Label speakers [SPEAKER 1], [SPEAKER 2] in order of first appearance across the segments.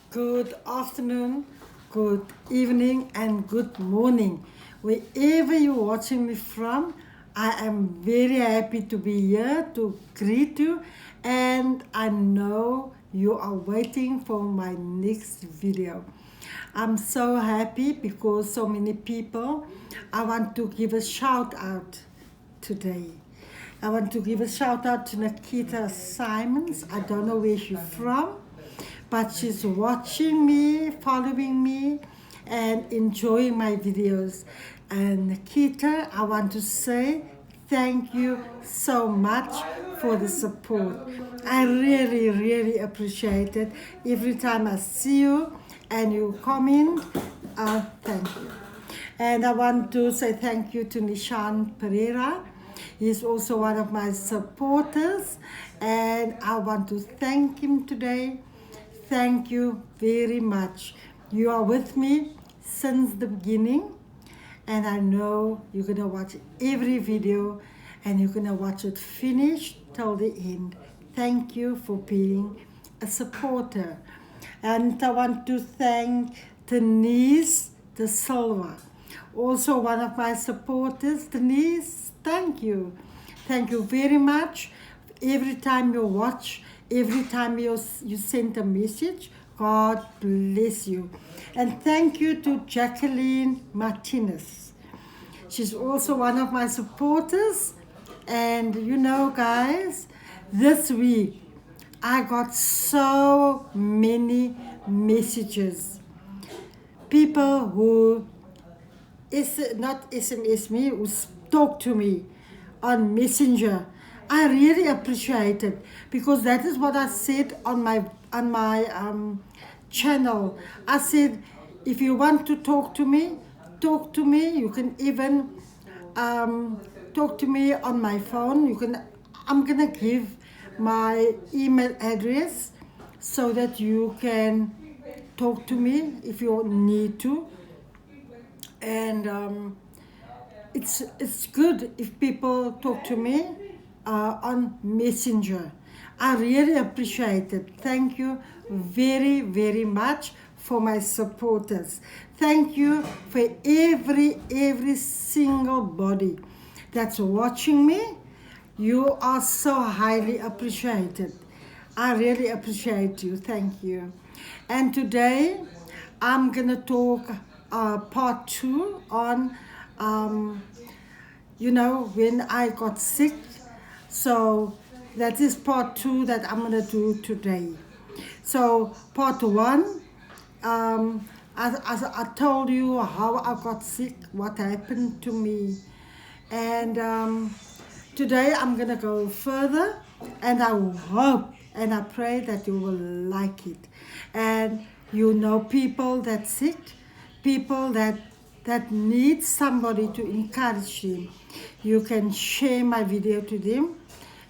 [SPEAKER 1] Good afternoon, good evening, and good morning. Wherever you're watching me from, I am very happy to be here to greet you, and I know you are waiting for my next video. I'm so happy because so many people. I want to give a shout out today. I want to give a shout out to Nikita Simons. I don't know where she's from, but she's watching me, following me, and enjoying my videos. And Nikita, I want to say thank you so much for the support. I really, really appreciate it. Every time I see you and you comment, thank you. And I want to say thank you to Nishan Pereira. He's also one of my supporters, and I want to thank him today. Thank you very much. You are with me since the beginning, and I know you're going to watch every video and you're going to watch it finish till the end. Thank you for being a supporter. And I want to thank Denise De Silva, also one of my supporters. Denise, thank you. Thank you very much. Every time you watch, every time you send a message, God bless you. And thank you to Jacqueline Martinez. She's also one of my supporters. And you know, guys, this week I got so many messages. People who not SMS me, who talk to me on Messenger. I really appreciate it because that is what I said on my channel. I said, if you want to talk to me, talk to me. You can even talk to me on my phone. I'm gonna give my email address so that you can talk to me if you need to. And it's good if people talk to me on Messenger. I really appreciate it. Thank you very, very much for my supporters. Thank you for every single body that's watching me. You are so highly appreciated. I really appreciate you. Thank you. And today I'm gonna talk part 2 on when I got sick. So that is part 2 that I'm gonna do today. So part 1, as I told you how I got sick, what happened to me, and today I'm gonna go further, and I hope and I pray that you will like it. And you know, people that sick, people that need somebody to encourage them, you can share my video to them,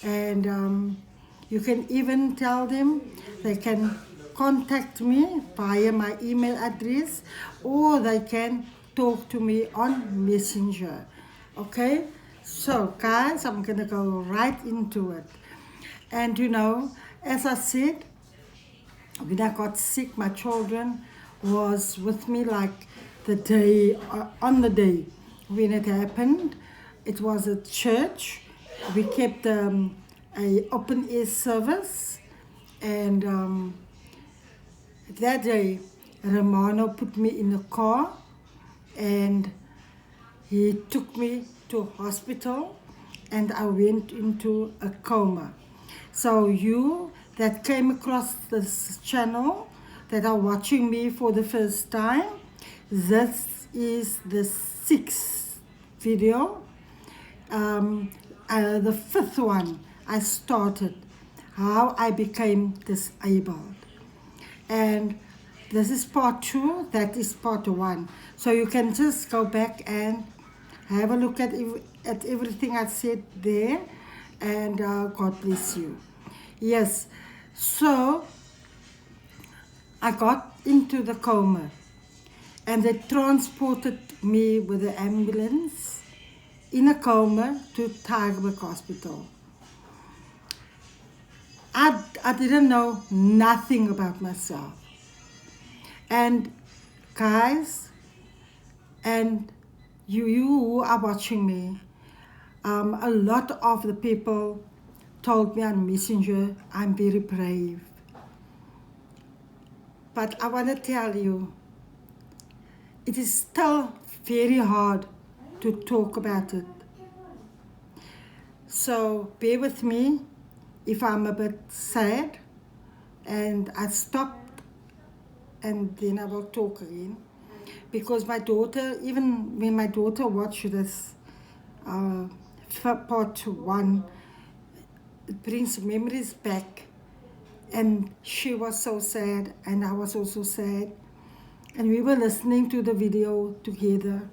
[SPEAKER 1] and you can even tell them they can contact me via my email address, or they can talk to me on Messenger. Okay, so guys, I'm gonna go right into it. And as I said, when I got sick, my children was with me like the day, on the day when it happened. It was at church. We kept a open air service, and that day Romano put me in a car and he took me to hospital, and I went into a coma. So you that came across this channel, that are watching me for the first time, this is the 6th video. The 5th one I started, how I became disabled. And this is part 2, that is part 1. So you can just go back and have a look at everything I said there, and God bless you. Yes, so I got into the coma, and they transported me with the ambulance in a coma to Tygerberg Hospital. I didn't know nothing about myself. And guys, and you who are watching me, a lot of the people told me on Messenger I'm very brave. But I want to tell you, it is still very hard to talk about it. So bear with me if I'm a bit sad, and I stop and then I will talk again. Because my daughter, even when my daughter watched this part one, it brings memories back. And she was so sad, and I was also sad. And we were listening to the video together.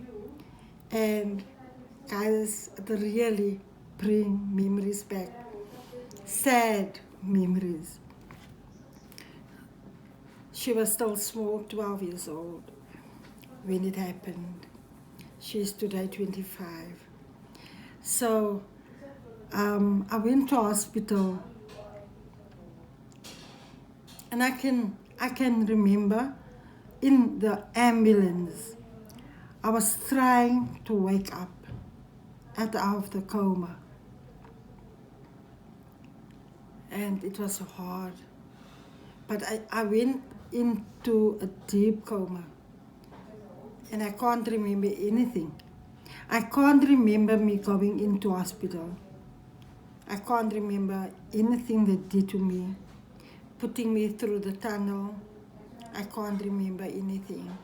[SPEAKER 1] And guys, it really bring memories back. Sad memories. She was still small, 12 years old, when it happened. She's today 25. So I went to hospital, and I can remember in the ambulance, I was trying to wake up out of the coma. And it was hard. But I went into a deep coma. And I can't remember anything. I can't remember me going into hospital. I can't remember anything they did to me. Putting me through the tunnel. I can't remember anything.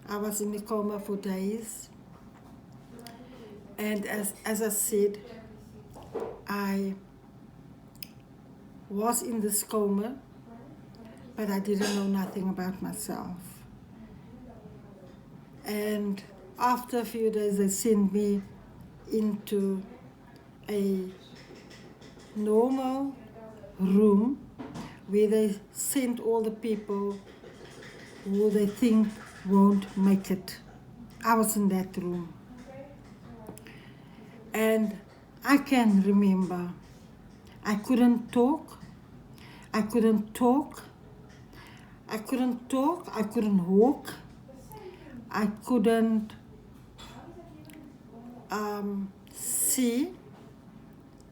[SPEAKER 1] I was in the coma for days. And as I said, I was in this coma, but I didn't know nothing about myself. And after a few days, they sent me into a normal room where they sent all the people who they think won't make it. I was in that room. And I can remember I couldn't talk. I couldn't talk. I couldn't talk. I couldn't walk. I couldn't see.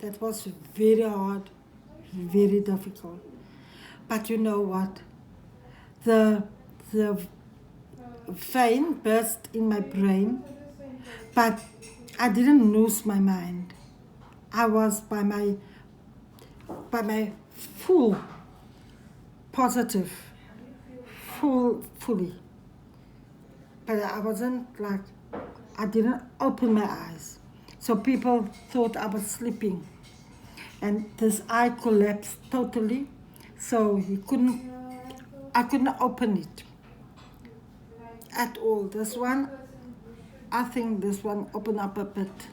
[SPEAKER 1] That was very hard, very difficult. But you know what? The vein burst in my brain, but I didn't lose my mind. I was by my full positive, fully. But I wasn't like, I didn't open my eyes. So people thought I was sleeping. And this eye collapsed totally. So I couldn't open it at all. This one, I think this one opened up a bit.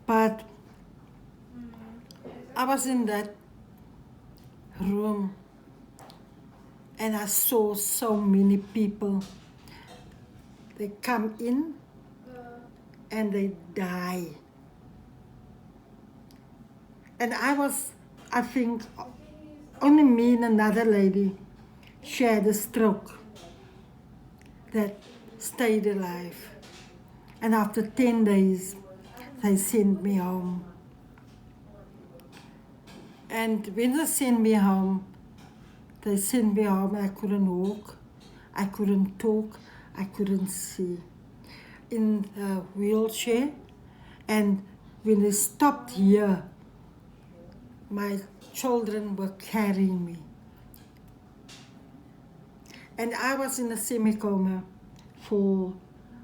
[SPEAKER 1] But I was in that room and I saw so many people. They come in and they die. And I think, only me and another lady shared a stroke that stayed alive. And after 10 days, they sent me home. And when they sent me home, I couldn't walk, I couldn't talk, I couldn't see. In a wheelchair, and when they stopped here, my children were carrying me. And I was in a semi-coma for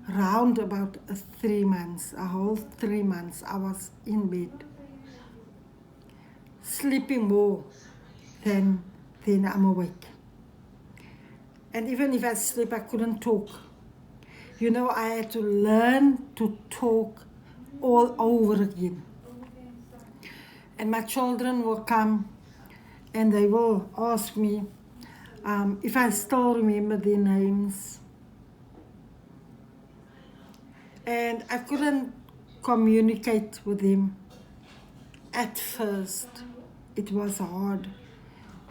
[SPEAKER 1] round about 3 months, a whole 3 months I was in bed, sleeping more than I'm awake. And even if I sleep, I couldn't talk. You know, I had to learn to talk all over again. And my children will come and they will ask me if I still remember their names. And I couldn't communicate with them at first. It was hard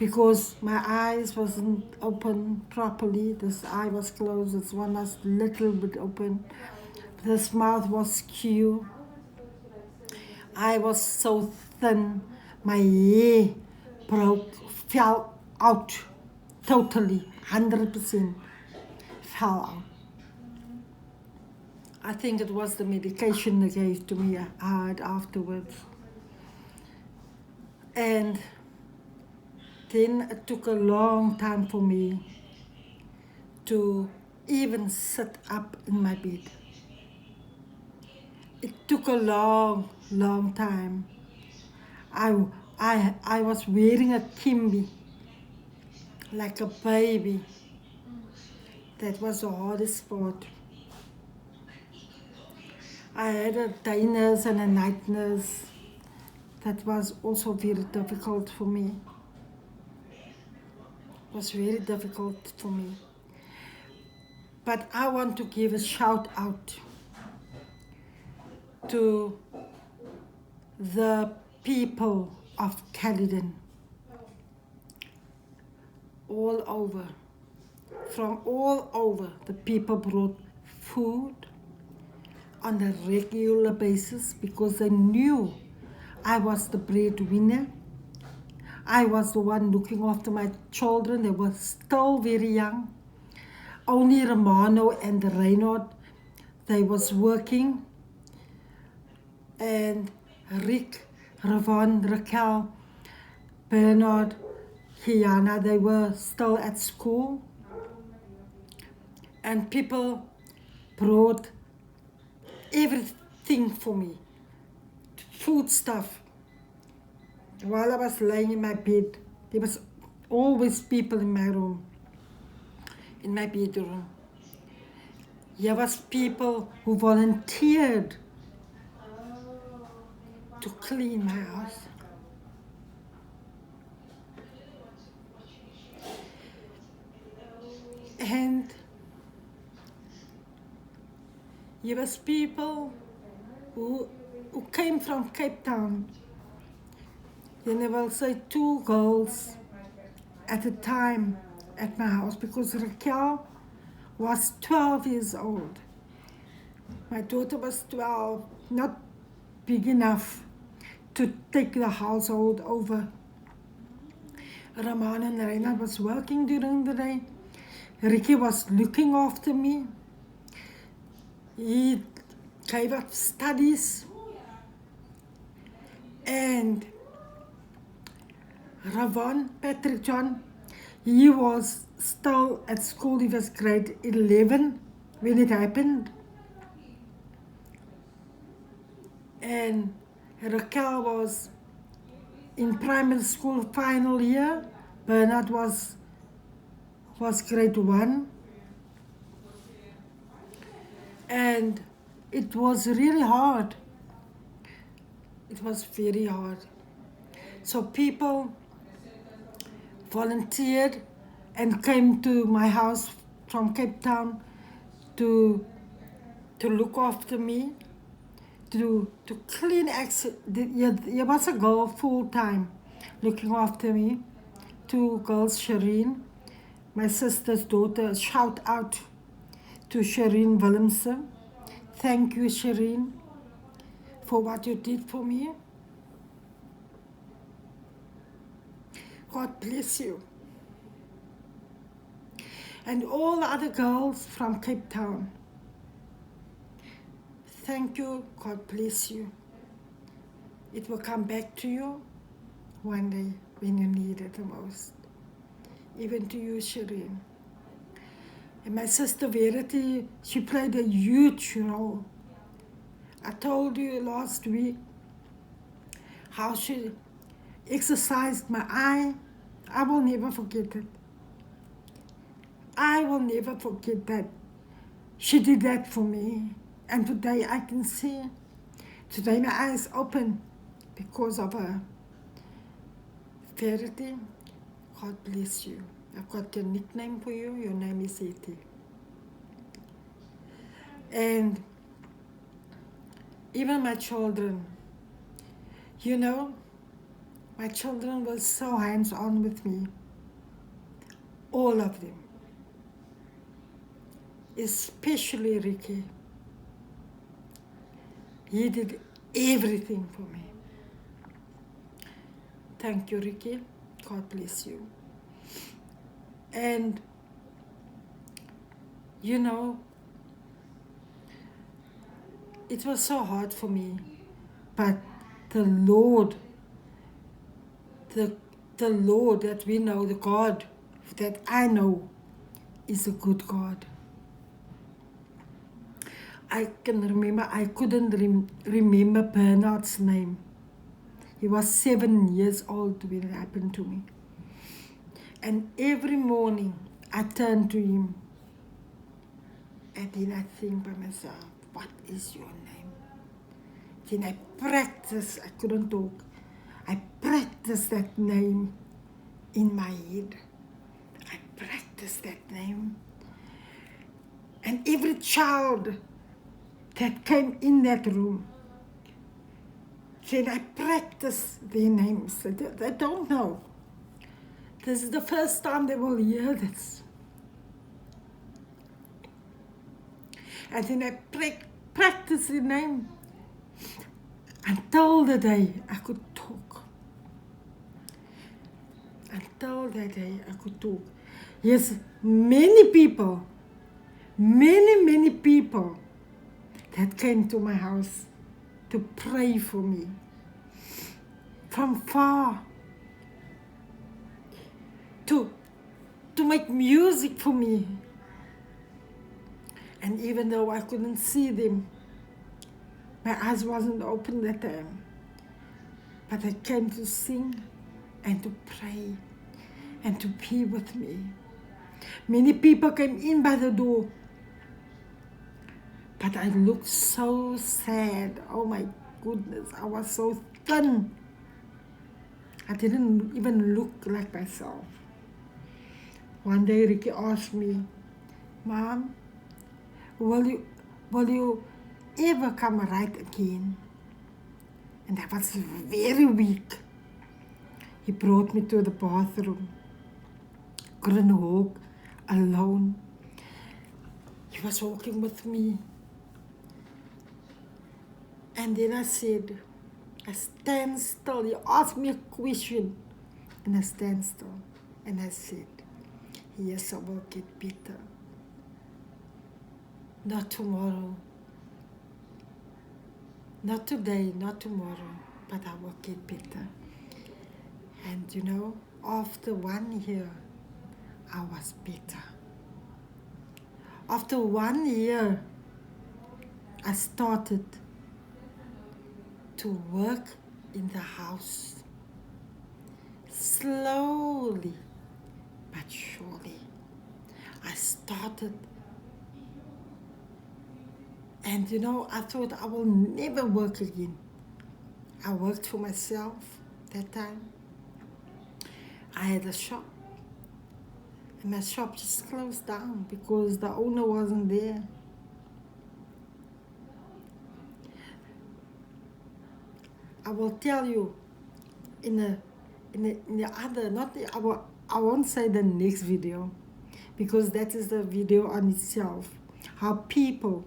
[SPEAKER 1] because my eyes wasn't open properly. This eye was closed, this one was little bit open. This mouth was skew. I was so thin, my hair broke, fell out totally, 100% fell out. I think it was the medication they gave to me afterwards. And then it took a long time for me to even sit up in my bed. It took a long, long time. I was wearing a kimby, like a baby. That was the hardest part. I had a day nurse and a night nurse. That was also very difficult for me. It was very difficult for me. But I want to give a shout out to the people of Caledon, all over. From all over, the people brought food on a regular basis because they knew I was the breadwinner. I was the one looking after my children. They were still very young. Only Romano and Reinhard, they was working. And Rick, Ravon, Raquel, Bernard, Kiana, they were still at school. And people brought everything for me, food stuff. While I was laying in my bed, there was always people in my room, in my bedroom. There was people who volunteered to clean my house. And there was people who came from Cape Town. Then there will say 2 girls at a time at my house because Raquel was 12 years old. My daughter was 12, not big enough to take the household over. Ramana and Reina was working during the day. Ricky was looking after me. He gave up studies. And Ravon, Patrick John, he was still at school. He was grade 11 when it happened. And Raquel was in primary school final year. Bernard was grade 1. And it was really hard. It was very hard. So people volunteered and came to my house from Cape Town to look after me, to clean. There was a girl full time looking after me. 2 girls, Shireen, my sister's daughter. Shout out to Shireen Willemse. Thank you, Shireen, for what you did for me. God bless you. And all the other girls from Cape Town. Thank you. God bless you. It will come back to you one day when you need it the most. Even to you, Shireen. And my sister Verity, she played a huge role. I told you last week how she exercised my eye. I will never forget it. I will never forget that. She did that for me. And today I can see. Today my eyes open because of her. Verity, God bless you. I've got a nickname for you. Your name is Eti. And even my children, you know, My children were so hands-on with me, all of them, especially Ricky. He did everything for me. Thank you, Ricky. God bless you. And, you know, it was so hard for me, but the Lord, the Lord that we know, the God that I know, is a good God. I can remember, I couldn't remember Bernard's name. He was 7 years old when it happened to me. And every morning I turned to him and then I think by myself, what is your name? Then I practiced, I couldn't talk. I practiced that name in my head. I practiced that name. And every child that came in that room, then I practiced their names. They don't know. This is the first time they will hear this. And then I practiced the name until the day I could talk. Until that day I could talk. Yes, many people that came to my house to pray for me from far, to make music for me. And even though I couldn't see them, my eyes wasn't open that time, but I came to sing and to pray and to be with me. Many people came in by the door, but I looked so sad. Oh my goodness, I was so thin. I didn't even look like myself. One day Ricky asked me, Mom, will you ever come right again? And I was very weak. He brought me to the bathroom. Couldn't walk alone. He was walking with me. And then I said, I stand still. He asked me a question. And I stand still. And I said, yes, I will get better. Not tomorrow. Not today, not tomorrow. But I will get better. And you know, after 1 year, I was better. After 1 year, I started to work in the house. Slowly but surely, I started. And you know, I thought I will never work again. I worked for myself that time. I had a shop. And my shop just closed down because the owner wasn't there. I will tell you in the other, not the, I won't say the next video, because that is the video on itself. How people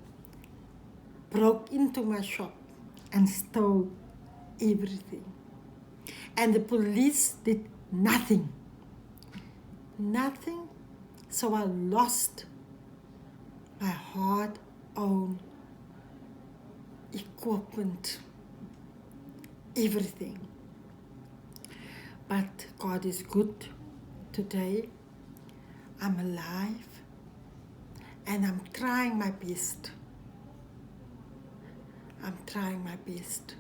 [SPEAKER 1] broke into my shop and stole everything. And the police did nothing. Nothing. So I lost my hard-earned equipment, everything. But God is good. Today I'm alive and I'm trying my best. I'm trying my best.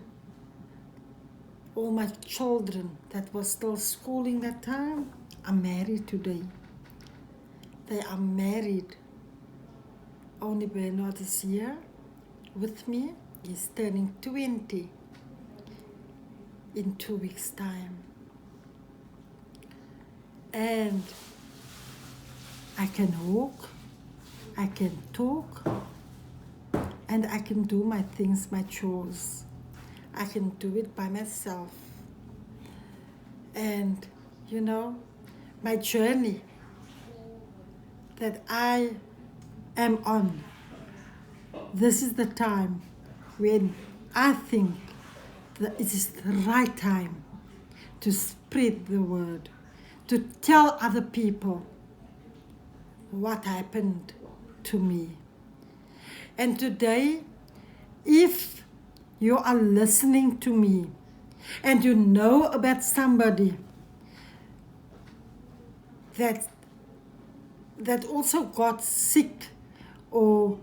[SPEAKER 1] All my children that were still schooling that time are married today. They are married. Only Bernard is here with me. He's turning 20 in 2 weeks' time. And I can walk, I can talk, and I can do my things, my chores. I can do it by myself. And you know, my journey that I am on, this is the time when I think that it is the right time to spread the word, to tell other people what happened to me. And today, if you are listening to me and you know about somebody that also got sick, or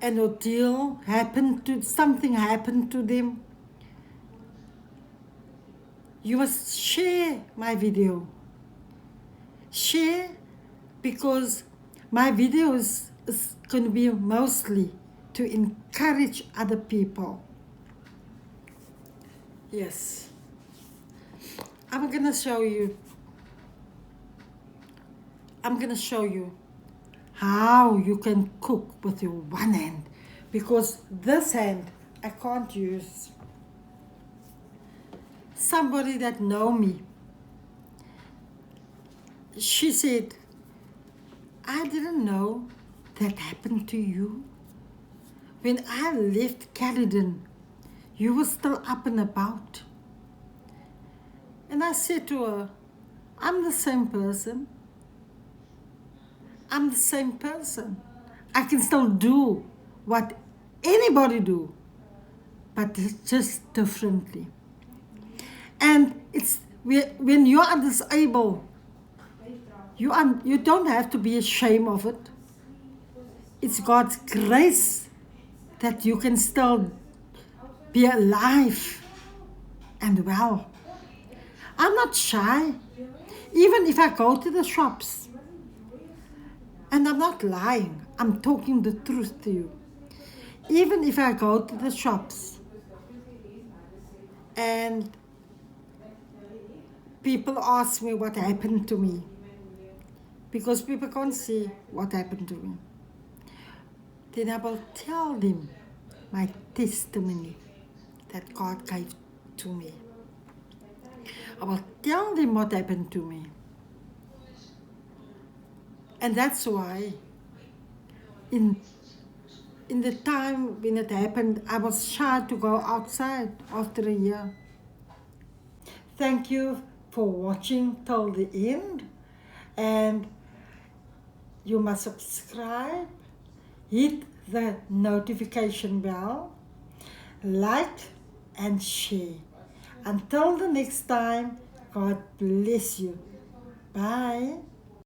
[SPEAKER 1] an ordeal happened to, something happened to them, you must share my video. Share, because my video is going to be mostly to encourage other people. Yes. I'm going to show you how you can cook with your one hand, because this hand I can't use. Somebody that know me, she said, I didn't know that happened to you. When I left Caledon, you were still up and about. And I said to her, I'm the same person. I'm the same person. I can still do what anybody do, but it's just differently. And it's when you are disabled, you don't have to be ashamed of it. It's God's grace that you can still be alive and well. I'm not shy. Even if I go to the shops, and I'm not lying, I'm talking the truth to you. Even if I go to the shops and people ask me what happened to me, because people can't see what happened to me, then I will tell them my testimony that God gave to me. I will tell them what happened to me. And that's why in the time when it happened, I was shy to go outside after a year. Thank you for watching till the end. And you must subscribe, hit the notification bell, like and share. Until the next time, God bless you. Bye.